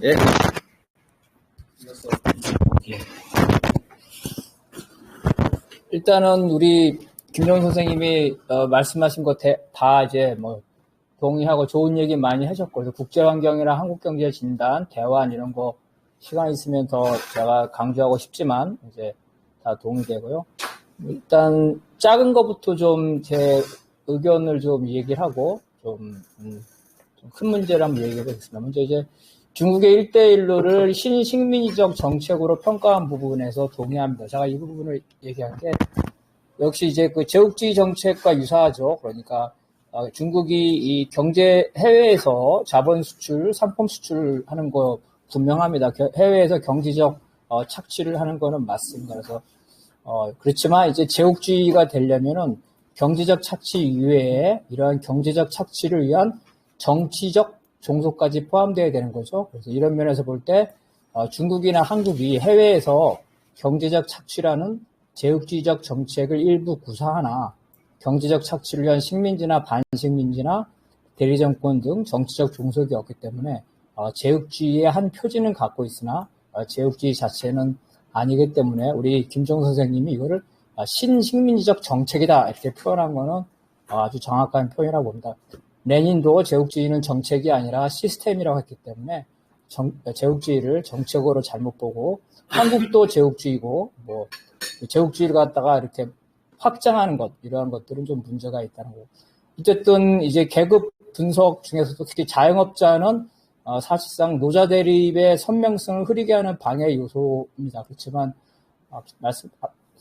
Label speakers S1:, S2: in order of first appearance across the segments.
S1: 예. 예. 일단은 우리 김종 선생님이 말씀하신 거 다 이제 뭐 동의하고 좋은 얘기 많이 하셨고, 그래서 국제환경이나 한국경제진단, 대환 이런 거 시간 있으면 더 제가 강조하고 싶지만 이제 다 동의되고요. 일단 작은 거부터 좀 제 의견을 좀 얘기를 하고 좀 큰 문제를 한번 얘기해 보겠습니다. 먼저 이제 중국의 1대1로를 신식민지적 정책으로 평가한 부분에서 동의합니다. 제가 이 부분을 얘기할 때 역시 이제 그 제국주의 정책과 유사하죠. 그러니까 중국이 이 경제 해외에서 자본 수출, 상품 수출하는 거 분명합니다. 해외에서 경제적 착취를 하는 거는 맞습니다. 그래서 그렇지만 이제 제국주의가 되려면은 경제적 착취 이외에 이러한 경제적 착취를 위한 정치적 종속까지 포함되어야 되는 거죠. 그래서 이런 면에서 볼 때 중국이나 한국이 해외에서 경제적 착취라는 제국주의적 정책을 일부 구사하나 경제적 착취를 위한 식민지나 반식민지나 대리정권 등 정치적 종속이 없기 때문에 제국주의의 한 표지는 갖고 있으나 제국주의 자체는 아니기 때문에 우리 김종 선생님이 이거를 신식민지적 정책이다 이렇게 표현한 거는 아주 정확한 표현이라고 봅니다. 레닌도 제국주의는 정책이 아니라 시스템이라고 했기 때문에 제국주의를 정책으로 잘못 보고, 한국도 제국주의고 뭐 제국주의를 갖다가 이렇게 확장하는 것, 이러한 것들은 좀 문제가 있다는 거. 어쨌든 이제 계급 분석 중에서도 특히 자영업자는 사실상 노자 대립의 선명성을 흐리게 하는 방해 요소입니다. 그렇지만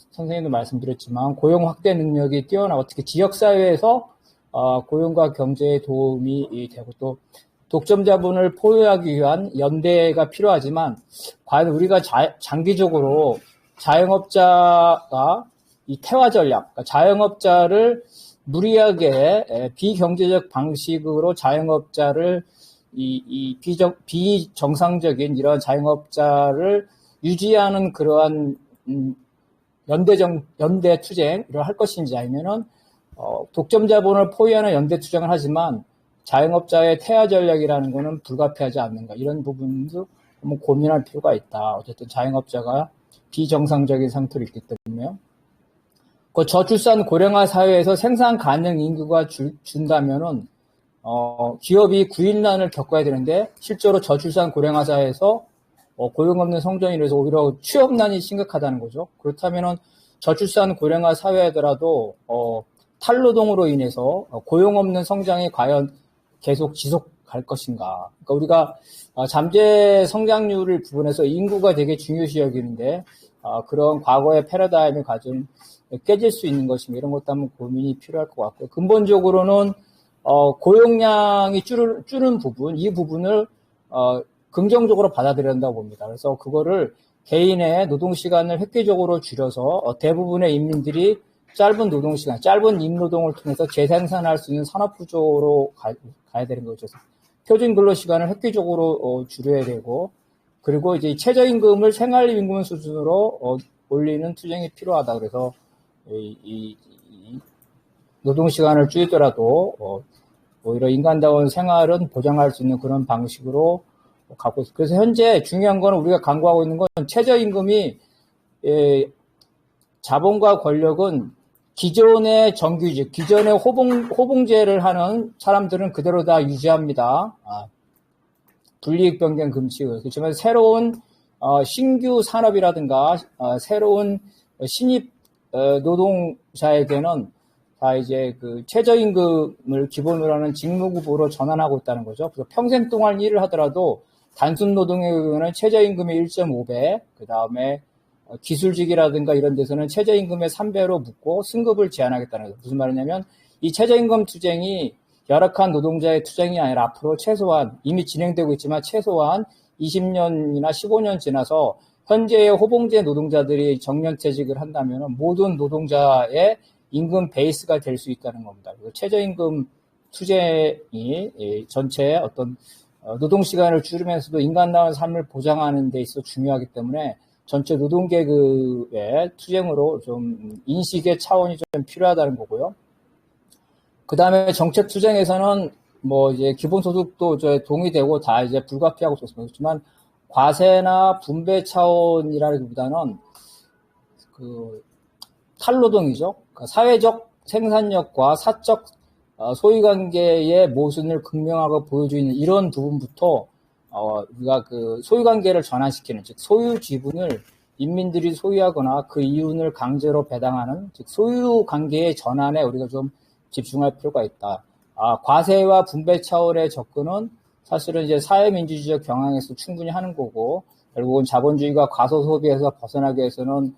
S1: 선생님도 말씀드렸지만 고용 확대 능력이 뛰어나고 특히 지역사회에서 고용과 경제에 도움이 되고, 또 독점 자본을 포효하기 위한 연대가 필요하지만 과연 우리가 장기적으로 자영업자가 이 태화 전략, 그러니까 자영업자를 무리하게 비경제적 방식으로 자영업자를 비정상적인 이런 자영업자를 유지하는 그러한 연대 투쟁을 할 것인지, 아니면은 독점 자본을 포위하는 연대 투쟁을 하지만 자영업자의 태화 전략이라는 것은 불가피하지 않는가, 이런 부분도 한번 고민할 필요가 있다. 어쨌든 자영업자가 비정상적인 상태로 있기 때문에요. 그 저출산 고령화 사회에서 생산 가능 인구가 준다면은 기업이 구인난을 겪어야 되는데, 실제로 저출산 고령화 사회에서 고용 없는 성장이 이래서 오히려 취업난이 심각하다는 거죠. 그렇다면은 저출산 고령화 사회더라도 탈노동으로 인해서 고용 없는 성장이 과연 계속 지속할 것인가. 그러니까 우리가 잠재 성장률을 부분해서 인구가 되게 중요시 여기는데 그런 과거의 패러다임이 가좀 깨질 수 있는 것인가, 이런 것도 한번 고민이 필요할 것 같고요. 근본적으로는 고용량이 줄은 부분, 이 부분을 긍정적으로 받아들여야 한다고 봅니다. 그래서 그거를 개인의 노동시간을 획기적으로 줄여서 대부분의 인민들이 짧은 노동시간, 짧은 임노동을 통해서 재생산할 수 있는 산업구조로 가야 되는 거죠. 표준 근로시간을 획기적으로 줄여야 되고, 그리고 이제 최저임금을 생활임금 수준으로 올리는 투쟁이 필요하다. 그래서 이 노동시간을 줄이더라도 오히려 인간다운 생활은 보장할 수 있는 그런 방식으로 갖고 있어요. 그래서 현재 중요한 건 우리가 강구하고 있는 건 최저임금이 자본과 권력은 기존의 정규직, 기존의 호봉제를 하는 사람들은 그대로 다 유지합니다. 불이익 변경 금지. 그렇지만 새로운 신규 산업이라든가 새로운 신입 노동자에게는 다 이제 그 최저임금을 기본으로 하는 직무급으로 전환하고 있다는 거죠. 그래서 평생 동안 일을 하더라도 단순 노동에 의하면 최저임금의 1.5배, 그 다음에 기술직이라든가 이런 데서는 최저임금의 3배로 묶고 승급을 제한하겠다는 거죠. 무슨 말이냐면 이 최저임금 투쟁이 열악한 노동자의 투쟁이 아니라 앞으로 최소한, 이미 진행되고 있지만 최소한 20년이나 15년 지나서 현재의 호봉제 노동자들이 정년퇴직을 한다면 모든 노동자의 임금 베이스가 될 수 있다는 겁니다. 최저임금 투쟁이 전체 어떤 노동시간을 줄이면서도 인간다운 삶을 보장하는 데 있어 중요하기 때문에 전체 노동계급의 투쟁으로 좀 인식의 차원이 좀 필요하다는 거고요. 그 다음에 정책 투쟁에서는 뭐 이제 기본소득도 동의되고 다 이제 불가피하고 좋지만 과세나 분배 차원이라기보다는 그 탈노동이죠. 그러니까 사회적 생산력과 사적 소유관계의 모순을 극명하게 보여주는 이런 부분부터 우리가 그 소유관계를 전환시키는, 즉 소유 지분을 인민들이 소유하거나 그 이윤을 강제로 배당하는, 즉 소유관계의 전환에 우리가 좀 집중할 필요가 있다. 과세와 분배 차원의 접근은 사실은 이제 사회민주주의적 경향에서 충분히 하는 거고, 결국은 자본주의가 과소 소비에서 벗어나기 위해서는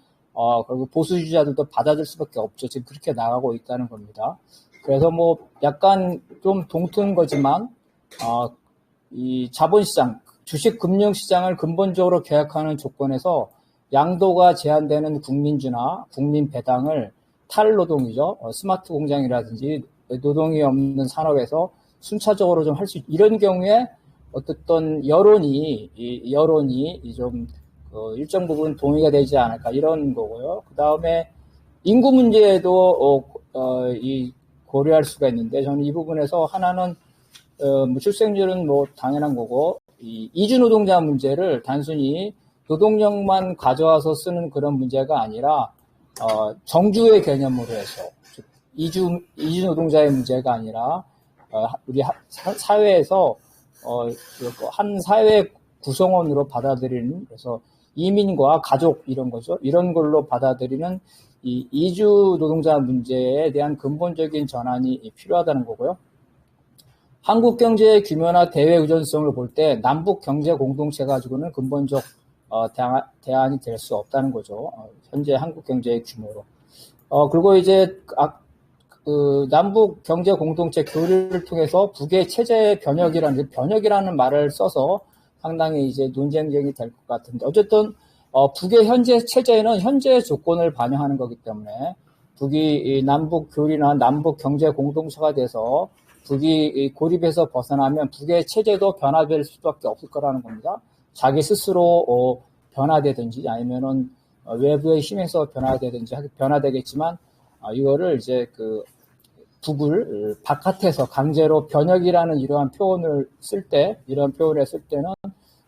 S1: 결국 보수주의자들도 받아들일 수밖에 없죠. 지금 그렇게 나가고 있다는 겁니다. 그래서 뭐 약간 좀 동투인 거지만 이 자본시장, 주식금융시장을 근본적으로 개혁하는 조건에서 양도가 제한되는 국민주나 국민 배당을 탈노동이죠. 스마트 공장이라든지 노동이 없는 산업에서 순차적으로 좀 할 수, 이런 경우에 어떤 여론이 좀 일정 부분 동의가 되지 않을까, 이런 거고요. 그 다음에 인구 문제에도 고려할 수가 있는데, 저는 이 부분에서 하나는 뭐 출생률은 뭐 당연한 거고, 이 이주 노동자 문제를 단순히 노동력만 가져와서 쓰는 그런 문제가 아니라 정주의 개념으로 해서, 이주 노동자의 문제가 아니라 우리 사회에서 한 사회 구성원으로 받아들이는, 그래서 이민과 가족 이런 거죠. 이런 걸로 받아들이는 이 이주 노동자 문제에 대한 근본적인 전환이 필요하다는 거고요. 한국 경제의 규모나 대외 의존성을 볼 때 남북 경제 공동체 가지고는 근본적 대안이 될 수 없다는 거죠. 현재 한국 경제의 규모로. 그리고 이제 남북 경제 공동체 교류를 통해서 북의 체제의 변혁이라는 말을 써서 상당히 이제 논쟁적이 될 것 같은데, 어쨌든 북의 현재 체제는 현재의 조건을 반영하는 거기 때문에 북이 남북 교류나 남북 경제 공동체가 돼서 북이 고립에서 벗어나면 북의 체제도 변화될 수밖에 없을 거라는 겁니다. 자기 스스로 변화되든지 아니면은 외부의 힘에서 변화되겠지만 이거를 이제 그 북을 바깥에서 강제로 변혁이라는 이러한 표현을 했을 때는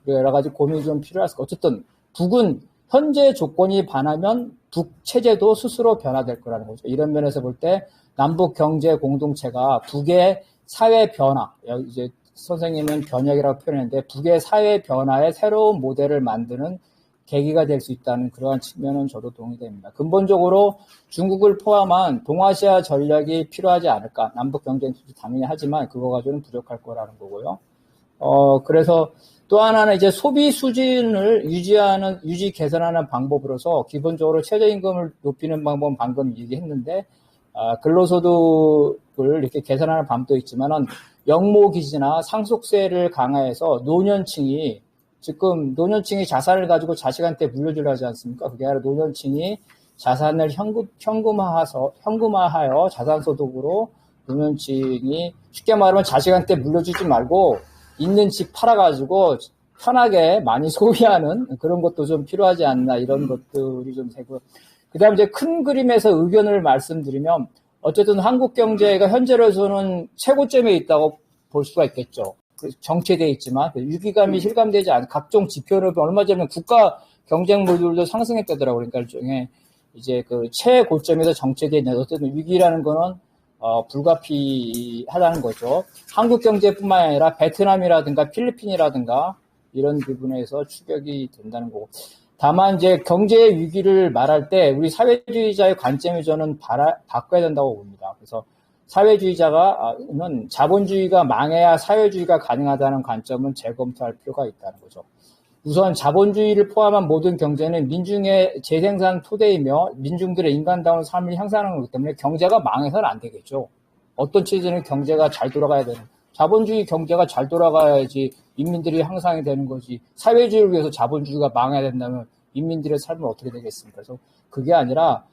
S1: 여러 가지 고민이 좀 필요할 것. 어쨌든 북은 현재 조건이 반하면 북 체제도 스스로 변화될 거라는 거죠. 이런 면에서 볼 때 남북 경제 공동체가 북의 사회 변화, 이제 선생님은 변혁이라고 표현했는데 북의 사회 변화의 새로운 모델을 만드는 계기가 될 수 있다는 그러한 측면은 저도 동의됩니다. 근본적으로 중국을 포함한 동아시아 전략이 필요하지 않을까. 남북 경쟁도 당연히 하지만 그거 가지고는 부족할 거라는 거고요. 그래서 또 하나는 이제 소비 수준을 개선하는 방법으로서 기본적으로 최저임금을 높이는 방법은 방금 얘기했는데, 근로소득을 이렇게 개선하는 방법도 있지만은 영모기지나 상속세를 강화해서 노년층이 자산을 가지고 자식한테 물려주려 하지 않습니까? 그게 아니라 노년층이 자산을 현금화하여 자산소득으로 노년층이, 쉽게 말하면 자식한테 물려주지 말고 있는 집 팔아가지고 편하게 많이 소비하는 그런 것도 좀 필요하지 않나, 이런 것들이 좀 되고. 그 다음에 이제 큰 그림에서 의견을 말씀드리면, 어쨌든 한국 경제가 현재로서는 최고점에 있다고 볼 수가 있겠죠. 정체되어 있지만 위기감이 실감되지 않은 각종 지표를 얼마 전에 국가 경쟁률도 상승했다더라고요. 그러니까 일종의 이제 그 최고점에서 정체되어 있는, 어쨌든 위기라는 거는 불가피하다는 거죠. 한국 경제뿐만 아니라 베트남이라든가 필리핀이라든가 이런 부분에서 추격이 된다는 거고. 다만 이제 경제 위기를 말할 때 우리 사회주의자의 관점을 저는 바꿔야 된다고 봅니다. 그래서 사회주의자가는 자본주의가 망해야 사회주의가 가능하다는 관점은 재검토할 필요가 있다는 거죠. 우선 자본주의를 포함한 모든 경제는 민중의 재생산 토대이며 민중들의 인간다운 삶을 향상하는 거기 때문에 경제가 망해서는 안 되겠죠. 어떤 체제는 경제가 잘 돌아가야 되는, 자본주의 경제가 잘 돌아가야지 인민들이 향상이 되는 거지, 사회주의를 위해서 자본주의가 망해야 된다면 인민들의 삶은 어떻게 되겠습니까? 그래서 그게 아니라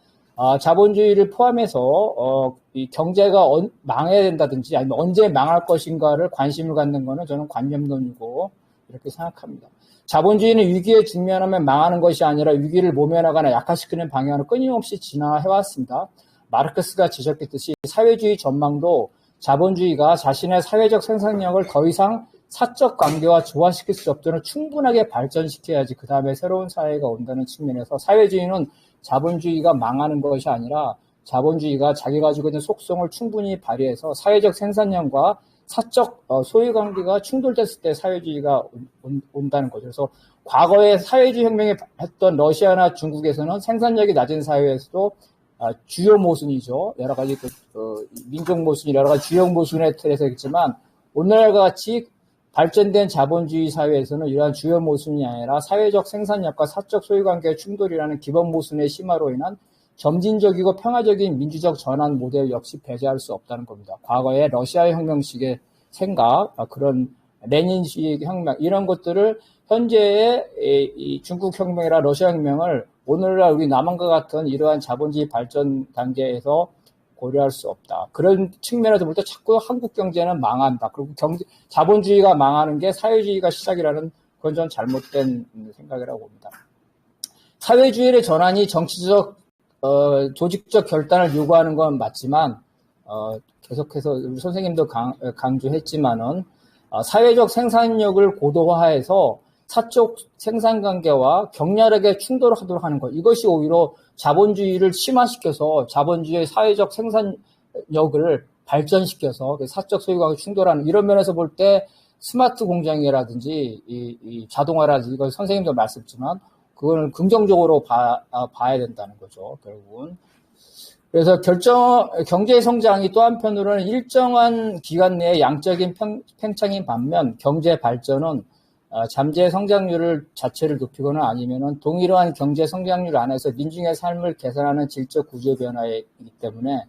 S1: 자본주의를 포함해서 이 경제가 망해야 된다든지 아니면 언제 망할 것인가를 관심을 갖는 거는 저는 관념론이고 이렇게 생각합니다. 자본주의는 위기에 직면하면 망하는 것이 아니라 위기를 모면하거나 약화시키는 방향으로 끊임없이 진화해왔습니다. 마르크스가 지적했듯이 사회주의 전망도 자본주의가 자신의 사회적 생산력을 더 이상 사적 관계와 조화시킬 수 없도록 충분하게 발전시켜야지 그 다음에 새로운 사회가 온다는 측면에서 사회주의는 자본주의가 망하는 것이 아니라 자본주의가 자기가 가지고 있는 속성을 충분히 발휘해서 사회적 생산력과 사적 소유관계가 충돌됐을 때 사회주의가 온다는 거죠. 그래서 과거에 사회주의 혁명을 했던 러시아나 중국에서는 생산력이 낮은 사회에서도 주요 모순이죠. 여러 가지 민족 모순이 여러 가지 주요 모순의 틀에서 있지만 오늘날과 같이 발전된 자본주의 사회에서는 이러한 주요 모순이 아니라 사회적 생산력과 사적 소유관계의 충돌이라는 기본 모순의 심화로 인한 점진적이고 평화적인 민주적 전환 모델 역시 배제할 수 없다는 겁니다. 과거의 러시아 혁명식의 생각, 그런 레닌식 혁명 이런 것들을 현재의 이 중국 혁명이나 러시아 혁명을 오늘날 우리 남한과 같은 이러한 자본주의 발전 단계에서 고려할 수 없다. 그런 측면에서 볼 때 자꾸 한국 경제는 망한다. 그리고 자본주의가 망하는 게 사회주의가 시작이라는 그건 좀 잘못된 생각이라고 봅니다. 사회주의의 전환이 정치적, 조직적 결단을 요구하는 건 맞지만, 계속해서 우리 선생님도 강조했지만은, 사회적 생산력을 고도화해서 사적 생산관계와 격렬하게 충돌하도록 하는 것. 이것이 오히려 자본주의를 심화시켜서 자본주의의 사회적 생산력을 발전시켜서 사적 소유관계 충돌하는 이런 면에서 볼 때 스마트 공장이라든지 이 자동화라든지 이걸 선생님도 말씀했지만 그거는 긍정적으로 봐야 된다는 거죠. 결국은. 그래서 경제 성장이 또 한편으로는 일정한 기간 내에 양적인 팽창인 반면 경제 발전은 잠재 성장률을 자체를 높이거나 아니면은 동일한 경제 성장률 안에서 민중의 삶을 개선하는 질적 구조 변화이기 때문에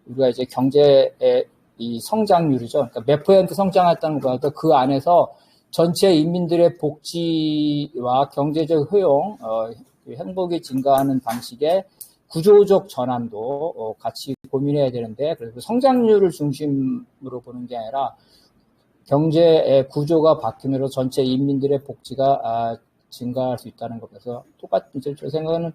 S1: 우리가 이제 경제의 이 성장률이죠. 그러니까 몇 퍼센트 성장했다는 것보다 그 안에서 전체 인민들의 복지와 경제적 효용, 행복이 증가하는 방식의 구조적 전환도 같이 고민해야 되는데, 그래서 성장률을 중심으로 보는 게 아니라 경제의 구조가 바뀌면서 전체 인민들의 복지가 증가할 수 있다는 것에서 똑같은 제 생각은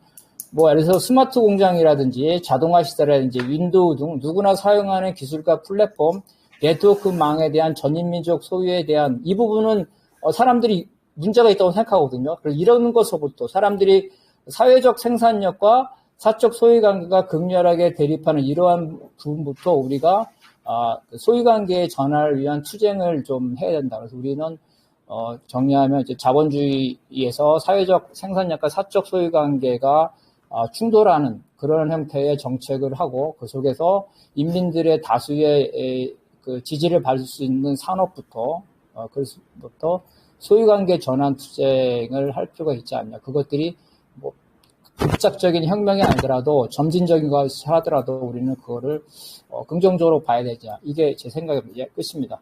S1: 예를 들어서 스마트 공장이라든지 자동화 시설이라든지 윈도우 등 누구나 사용하는 기술과 플랫폼, 네트워크망에 대한 전인민족 소유에 대한 이 부분은 사람들이 문제가 있다고 생각하거든요. 그래서 이런 것서부터 사람들이 사회적 생산력과 사적 소유관계가 극렬하게 대립하는 이러한 부분부터 우리가 소유관계의 전환을 위한 투쟁을 좀 해야 된다. 그래서 우리는 정리하면 이제 자본주의에서 사회적 생산력과 사적 소유관계가 충돌하는 그런 형태의 정책을 하고 그 속에서 인민들의 다수의 그 지지를 받을 수 있는 산업부터 그것부터 소유관계 전환 투쟁을 할 필요가 있지 않냐. 그것들이 급작적인 혁명이 아니더라도 점진적인 것이 하더라도 우리는 그거를 긍정적으로 봐야 되자. 이게 제 생각입니다. 끝입니다.